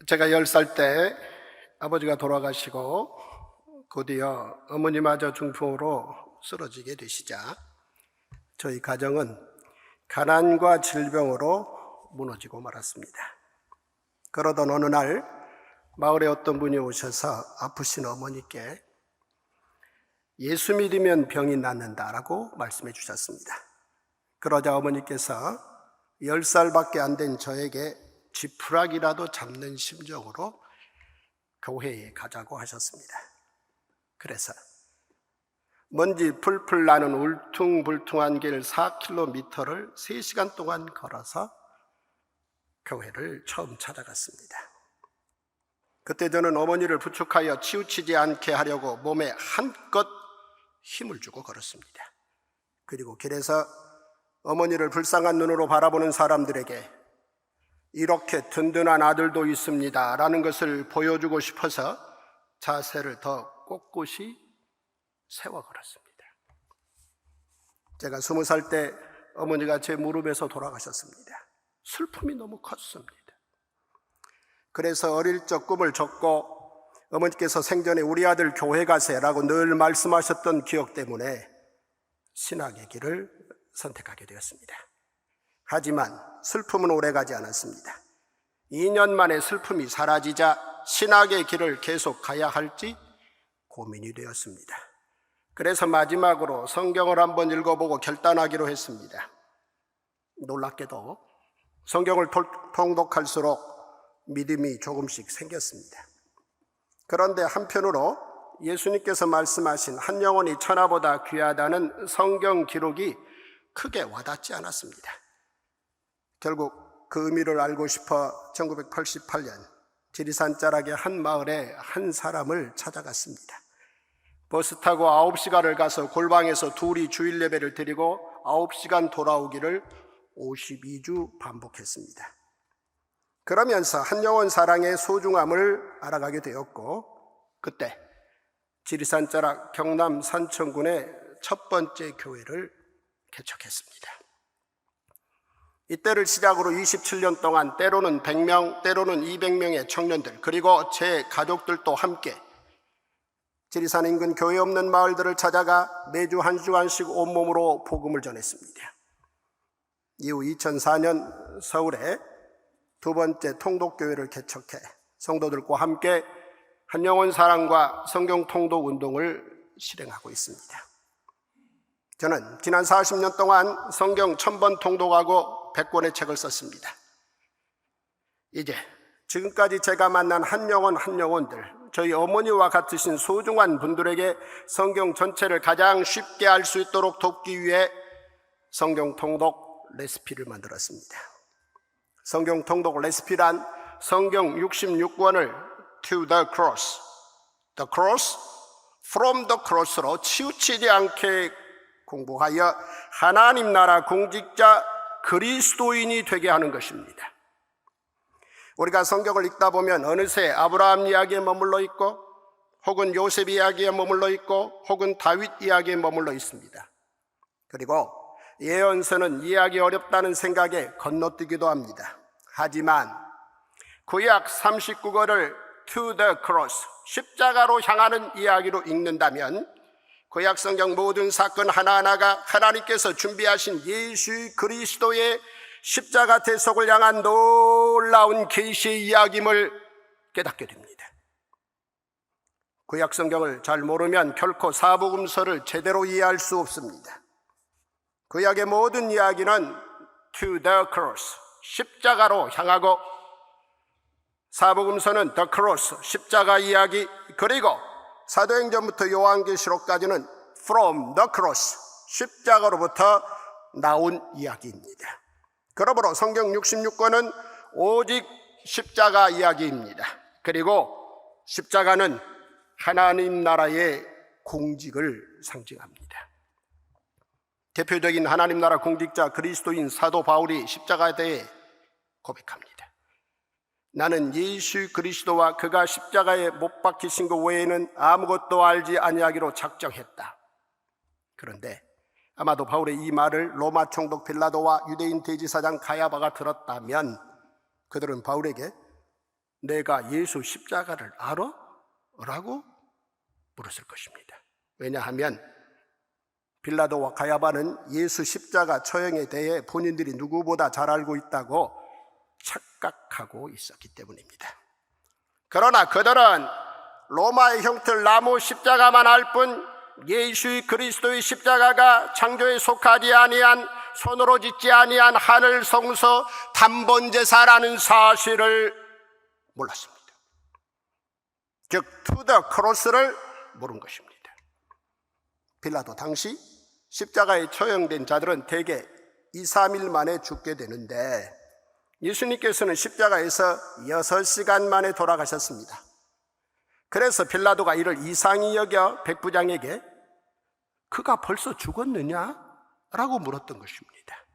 제가 10살 때 아버지가 돌아가시고 곧이어 어머니마저 중풍으로 쓰러지게 되시자 저희 가정은 가난과 질병으로 무너지고 말았습니다. 그러던 어느 날 마을에 어떤 분이 오셔서 아프신 어머니께 예수 믿으면 병이 낫는다라고 말씀해 주셨습니다. 그러자 어머니께서 10살밖에 안 된 저에게 지푸라기라도 잡는 심정으로 교회에 가자고 하셨습니다. 그래서 먼지 풀풀 나는 울퉁불퉁한 길 4km를 3시간 동안 걸어서 교회를 처음 찾아갔습니다. 그때 저는 어머니를 부축하여 치우치지 않게 하려고 몸에 한껏 힘을 주고 걸었습니다. 그리고 길에서 어머니를 불쌍한 눈으로 바라보는 사람들에게 이렇게 든든한 아들도 있습니다 라는 것을 보여주고 싶어서 자세를 더 꼿꼿이 세워 걸었습니다. 제가 20살 때 어머니가 제 무릎에서 돌아가셨습니다. 슬픔이 너무 컸습니다. 그래서 어릴 적 꿈을 적고 어머니께서 생전에 우리 아들 교회 가세라고 늘 말씀하셨던 기억 때문에 신학의 길을 선택하게 되었습니다. 하지만 슬픔은 오래가지 않았습니다. 2년 만에 슬픔이 사라지자 신학의 길을 계속 가야 할지 고민이 되었습니다. 그래서 마지막으로 성경을 한번 읽어보고 결단하기로 했습니다. 놀랍게도 성경을 통독할수록 믿음이 조금씩 생겼습니다. 그런데 한편으로 예수님께서 말씀하신 한 영혼이 천하보다 귀하다는 성경 기록이 크게 와닿지 않았습니다. 결국 그 의미를 알고 싶어 1988년 지리산 자락의 한 마을에 한 사람을 찾아갔습니다. 버스 타고 9시간을 가서 골방에서 둘이 주일 예배를 드리고 9시간 돌아오기를 52주 반복했습니다. 그러면서 한 영혼 사랑의 소중함을 알아가게 되었고 그때 지리산 자락 경남 산천군의 첫 번째 교회를 개척했습니다. 이때를 시작으로 27년 동안 때로는 100명, 때로는 200명의 청년들 그리고 제 가족들도 함께 지리산 인근 교회 없는 마을들을 찾아가 매주 한 시간씩 온몸으로 복음을 전했습니다. 이후 2004년 서울에 두 번째 통독교회를 개척해 성도들과 함께 한영혼 사랑과 성경 통독 운동을 실행하고 있습니다. 저는 지난 40년 동안 성경 1000번 통독하고 100권의 책을 썼습니다. 이제 지금까지 제가 만난 한 영혼들, 저희 어머니와 같으신 소중한 분들에게 성경 전체를 가장 쉽게 알 수 있도록 돕기 위해 성경 통독 레시피를 만들었습니다. 성경 통독 레시피란 성경 66권을 to the cross, from the cross로 치우치지 않게 공부하여 하나님 나라 공직자 그리스도인이 되게 하는 것입니다. 우리가 성경을 읽다 보면 어느새 아브라함 이야기에 머물러 있고 혹은 요셉 이야기에 머물러 있고 혹은 다윗 이야기에 머물러 있습니다. 그리고 예언서는 이해하기 어렵다는 생각에 건너뛰기도 합니다. 하지만 구약 39권을 to the cross, 십자가로 향하는 이야기로 읽는다면 구약 성경 모든 사건 하나하나가 하나님께서 준비하신 예수 그리스도의 십자가 대속을 향한 놀라운 계시의 이야기임을 깨닫게 됩니다. 구약 성경을 잘 모르면 결코 사복음서를 제대로 이해할 수 없습니다. 구약의 모든 이야기는 to the cross, 십자가로 향하고 사복음서는 the cross, 십자가 이야기, 그리고 사도행전부터 요한계시록까지는 from the cross, 십자가로부터 나온 이야기입니다. 그러므로 성경 66권은 오직 십자가 이야기입니다. 그리고 십자가는 하나님 나라의 공직을 상징합니다. 대표적인 하나님 나라 공직자 그리스도인 사도 바울이 십자가에 대해 고백합니다. 나는 예수 그리스도와 그가 십자가에 못 박히신 것 외에는 아무것도 알지 아니하기로 작정했다. 그런데 아마도 바울의 이 말을 로마 총독 빌라도와 유대인 대지사장 가야바가 들었다면 그들은 바울에게 내가 예수 십자가를 알아? 라고 물었을 것입니다. 왜냐하면 빌라도와 가야바는 예수 십자가 처형에 대해 본인들이 누구보다 잘 알고 있다고 착각하고 있었기 때문입니다. 그러나 그들은 로마의 형틀 나무 십자가만 알 뿐 예수 그리스도의 십자가가 창조에 속하지 아니한 손으로 짓지 아니한 하늘 성소 단번제사라는 사실을 몰랐습니다. 즉 투더 크로스를 모른 것입니다. 빌라도 당시 십자가에 처형된 자들은 대개 2, 3일 만에 죽게 되는데 예수님께서는 십자가에서 6시간 만에 돌아가셨습니다. 그래서 빌라도가 이를 이상히 여겨 백부장에게 그가 벌써 죽었느냐? 라고 물었던 것입니다.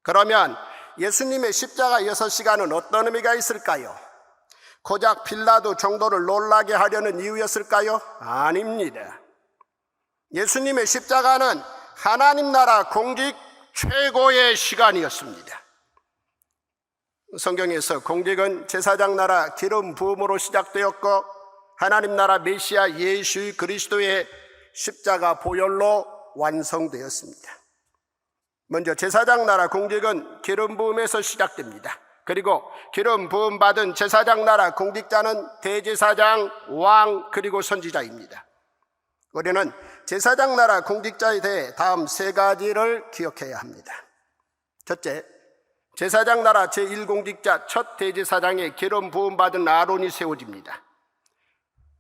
그러면 예수님의 십자가 6시간은 어떤 의미가 있을까요? 고작 빌라도 정도를 놀라게 하려는 이유였을까요? 아닙니다. 예수님의 십자가는 하나님 나라 공직 최고의 시간이었습니다. 성경에서 공직은 제사장 나라 기름 부음으로 시작되었고 하나님 나라 메시아 예수 그리스도의 십자가 보혈로 완성되었습니다. 먼저 제사장 나라 공직은 기름 부음에서 시작됩니다. 그리고 기름 부음 받은 제사장 나라 공직자는 대제사장, 왕, 그리고 선지자입니다. 우리는 제사장 나라 공직자에 대해 다음 3가지를 기억해야 합니다. 첫째, 제사장 나라 제1공직자 첫 대제사장의 기름 부음 받은 아론이 세워집니다.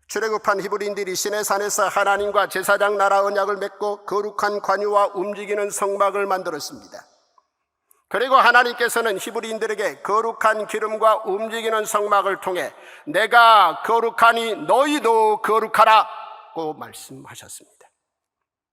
출애굽한 히브리인들이 시내산에서 하나님과 제사장 나라 언약을 맺고 거룩한 관유와 움직이는 성막을 만들었습니다. 그리고 하나님께서는 히브리인들에게 거룩한 기름과 움직이는 성막을 통해 내가 거룩하니 너희도 거룩하라고 말씀하셨습니다.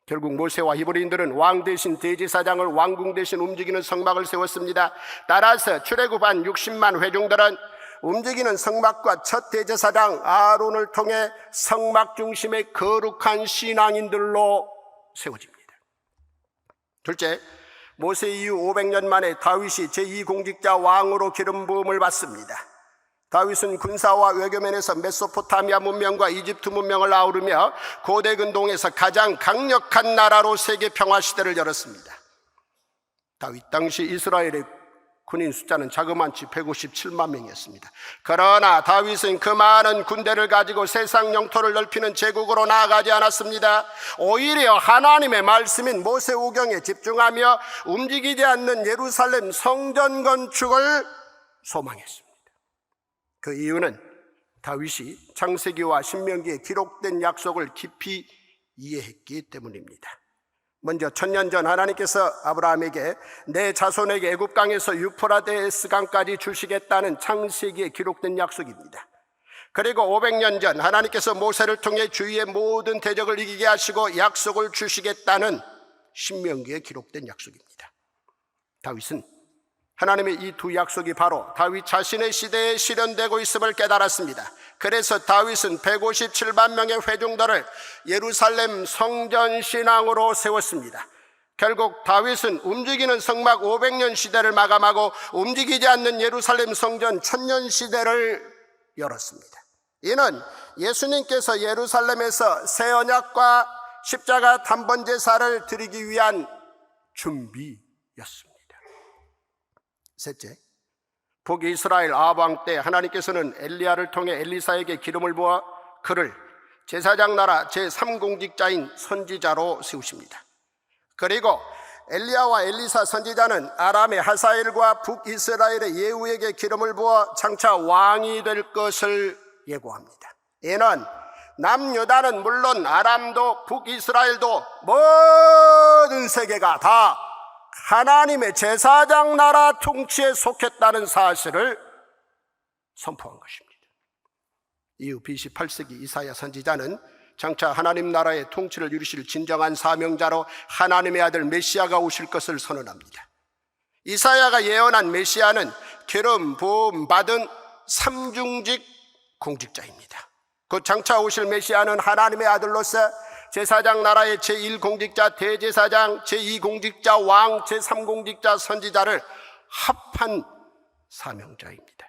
결국 모세와 히브리인들은 왕 대신 대제사장을 왕궁 대신 움직이는 성막을 세웠습니다. 따라서 출애굽한 60만 회중들은 움직이는 성막과 첫 대제사장 아론을 통해 성막 중심의 거룩한 신앙인들로 세워집니다. 둘째, 모세 이후 500년 만에 다윗이 제2공직자 왕으로 기름 부음을 받습니다. 다윗은 군사와 외교면에서 메소포타미아 문명과 이집트 문명을 아우르며 고대 근동에서 가장 강력한 나라로 세계 평화 시대를 열었습니다. 다윗 당시 이스라엘의 군인 숫자는 자그마치 157만 명이었습니다. 그러나 다윗은 그 많은 군대를 가지고 세상 영토를 넓히는 제국으로 나아가지 않았습니다. 오히려 하나님의 말씀인 모세오경에 집중하며 움직이지 않는 예루살렘 성전 건축을 소망했습니다. 그 이유는 다윗이 창세기와 신명기에 기록된 약속을 깊이 이해했기 때문입니다. 먼저 1000년 전 하나님께서 아브라함에게 내 자손에게 애굽 강에서 유프라데스 강까지 주시겠다는 창세기에 기록된 약속입니다. 그리고 500년 전 하나님께서 모세를 통해 주위의 모든 대적을 이기게 하시고 약속을 주시겠다는 신명기에 기록된 약속입니다. 다윗은 하나님의 이 두 약속이 바로 다윗 자신의 시대에 실현되고 있음을 깨달았습니다. 그래서 다윗은 157만 명의 회중들을 예루살렘 성전 신앙으로 세웠습니다. 결국 다윗은 움직이는 성막 500년 시대를 마감하고 움직이지 않는 예루살렘 성전 1000년 시대를 열었습니다. 이는 예수님께서 예루살렘에서 새 언약과 십자가 단번제사를 드리기 위한 준비였습니다. 셋째, 북이스라엘 아합 때 하나님께서는 엘리야를 통해 엘리사에게 기름을 부어 그를 제사장 나라 제3공직자인 선지자로 세우십니다. 그리고 엘리야와 엘리사 선지자는 아람의 하사엘과 북이스라엘의 예후에게 기름을 부어 장차 왕이 될 것을 예고합니다. 이는 남유다는 물론 아람도 북이스라엘도 모든 세계가 다 하나님의 제사장 나라 통치에 속했다는 사실을 선포한 것입니다. 이후 BC 8세기 이사야 선지자는 장차 하나님 나라의 통치를 이루실 진정한 사명자로 하나님의 아들 메시아가 오실 것을 선언합니다. 이사야가 예언한 메시아는 기름 부음 받은 삼중직 공직자입니다. 곧 장차 오실 메시아는 하나님의 아들로서 제사장 나라의 제1공직자 대제사장, 제2공직자 왕, 제3공직자 선지자를 합한 사명자입니다.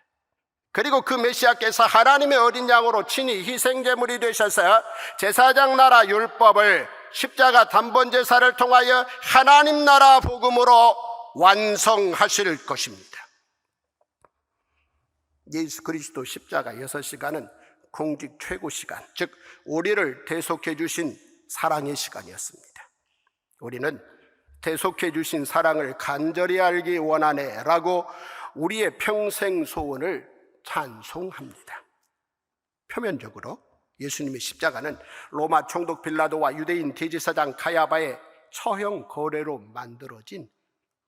그리고 그 메시아께서 하나님의 어린 양으로 친히 희생제물이 되셔서 제사장 나라 율법을 십자가 단번제사를 통하여 하나님 나라 복음으로 완성하실 것입니다. 예수 그리스도 십자가 6시간은 공직 최고 시간, 즉 우리를 대속해 주신 사랑의 시간이었습니다. 우리는 대속해 주신 사랑을 간절히 알기 원하네 라고 우리의 평생 소원을 찬송합니다. 표면적으로 예수님의 십자가는 로마 총독 빌라도와 유대인 대제사장 가야바의 처형 거래로 만들어진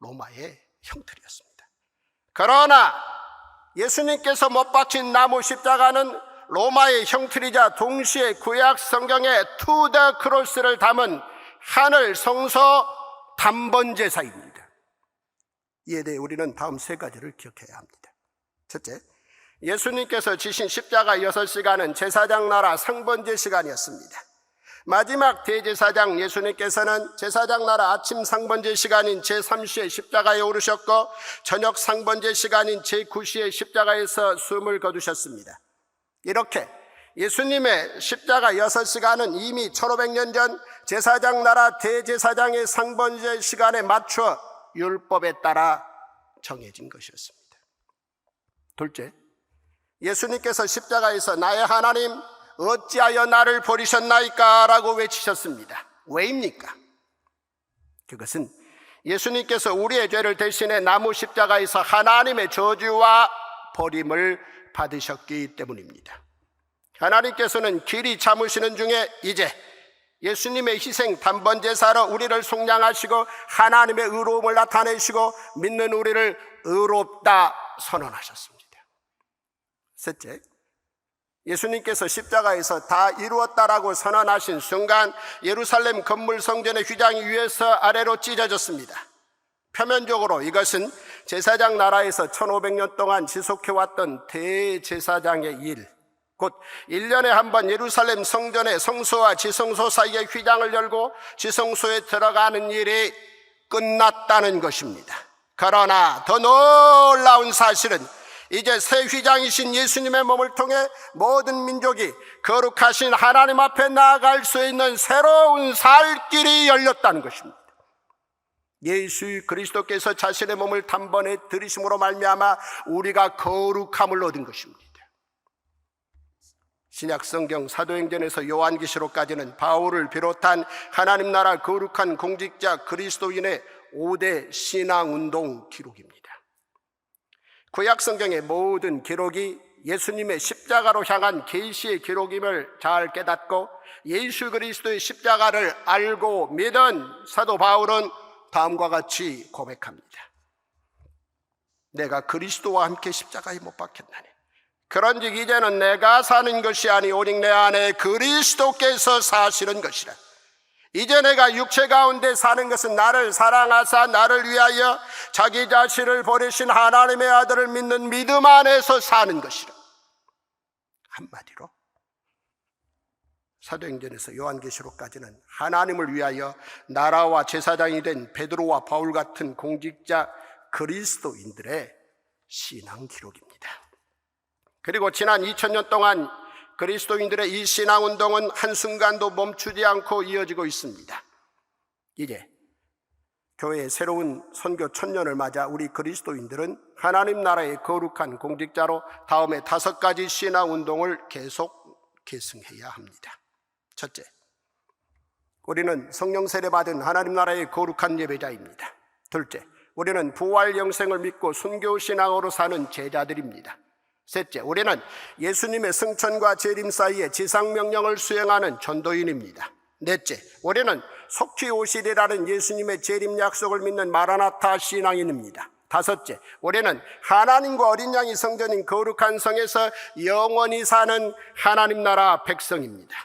로마의 형틀이었습니다. 그러나 예수님께서 못 박힌 나무 십자가는 로마의 형틀이자 동시에 구약 성경의 투 더 크로스를 담은 하늘 성소 단번제사입니다. 이에 대해 우리는 다음 세 가지를 기억해야 합니다. 첫째, 예수님께서 지신 십자가 6시간은 제사장 나라 상번제 시간이었습니다. 마지막 대제사장 예수님께서는 제사장 나라 아침 상번제 시간인 제3시에 십자가에 오르셨고 저녁 상번제 시간인 제9시에 십자가에서 숨을 거두셨습니다. 이렇게 예수님의 십자가 6시간은 이미 1500년 전 제사장 나라 대제사장의 상번제 시간에 맞춰 율법에 따라 정해진 것이었습니다. 둘째, 예수님께서 십자가에서 나의 하나님 어찌하여 나를 버리셨나이까 라고 외치셨습니다. 왜입니까? 그것은 예수님께서 우리의 죄를 대신해 나무 십자가에서 하나님의 저주와 버림을 받으셨기 때문입니다. 하나님께서는 길이 참으시는 중에 이제 예수님의 희생 단번제사로 우리를 속량하시고 하나님의 의로움을 나타내시고 믿는 우리를 의롭다 선언하셨습니다. 셋째, 예수님께서 십자가에서 다 이루었다라고 선언하신 순간 예루살렘 건물 성전의 휘장이 위에서 아래로 찢어졌습니다. 표면적으로 이것은 제사장 나라에서 1500년 동안 지속해왔던 대제사장의 일, 곧 1년에 한 번 예루살렘 성전의 성소와 지성소 사이에 휘장을 열고 지성소에 들어가는 일이 끝났다는 것입니다. 그러나 더 놀라운 사실은 이제 새 휘장이신 예수님의 몸을 통해 모든 민족이 거룩하신 하나님 앞에 나아갈 수 있는 새로운 살 길이 열렸다는 것입니다. 예수 그리스도께서 자신의 몸을 단번에 들이심으로 말미암아 우리가 거룩함을 얻은 것입니다. 신약 성경 사도행전에서 요한계시록까지는 바울을 비롯한 하나님 나라 거룩한 공직자 그리스도인의 5대 신앙운동 기록입니다. 구약 성경의 모든 기록이 예수님의 십자가로 향한 계시의 기록임을 잘 깨닫고 예수 그리스도의 십자가를 알고 믿은 사도 바울은 다음과 같이 고백합니다. 내가 그리스도와 함께 십자가에 못 박혔나니 그런즉 이제는 내가 사는 것이 아니 오직 내 안에 그리스도께서 사시는 것이라. 이제 내가 육체 가운데 사는 것은 나를 사랑하사 나를 위하여 자기 자신을 버리신 하나님의 아들을 믿는 믿음 안에서 사는 것이라. 한마디로 사도행전에서 요한계시록까지는 하나님을 위하여 나라와 제사장이 된 베드로와 바울 같은 공직자 그리스도인들의 신앙 기록입니다. 그리고 지난 2000년 동안 그리스도인들의 이 신앙운동은 한순간도 멈추지 않고 이어지고 있습니다. 이제 교회의 새로운 선교 1000년을 맞아 우리 그리스도인들은 하나님 나라의 거룩한 공직자로 다음에 5가지 신앙운동을 계속 계승해야 합니다. 첫째, 우리는 성령 세례 받은 하나님 나라의 거룩한 예배자입니다. 둘째, 우리는 부활 영생을 믿고 순교 신앙으로 사는 제자들입니다. 셋째, 우리는 예수님의 승천과 재림 사이에 지상명령을 수행하는 전도인입니다. 넷째, 우리는 속히 오시리라는 예수님의 재림 약속을 믿는 마라나타 신앙인입니다. 다섯째, 우리는 하나님과 어린 양이 성전인 거룩한 성에서 영원히 사는 하나님 나라 백성입니다.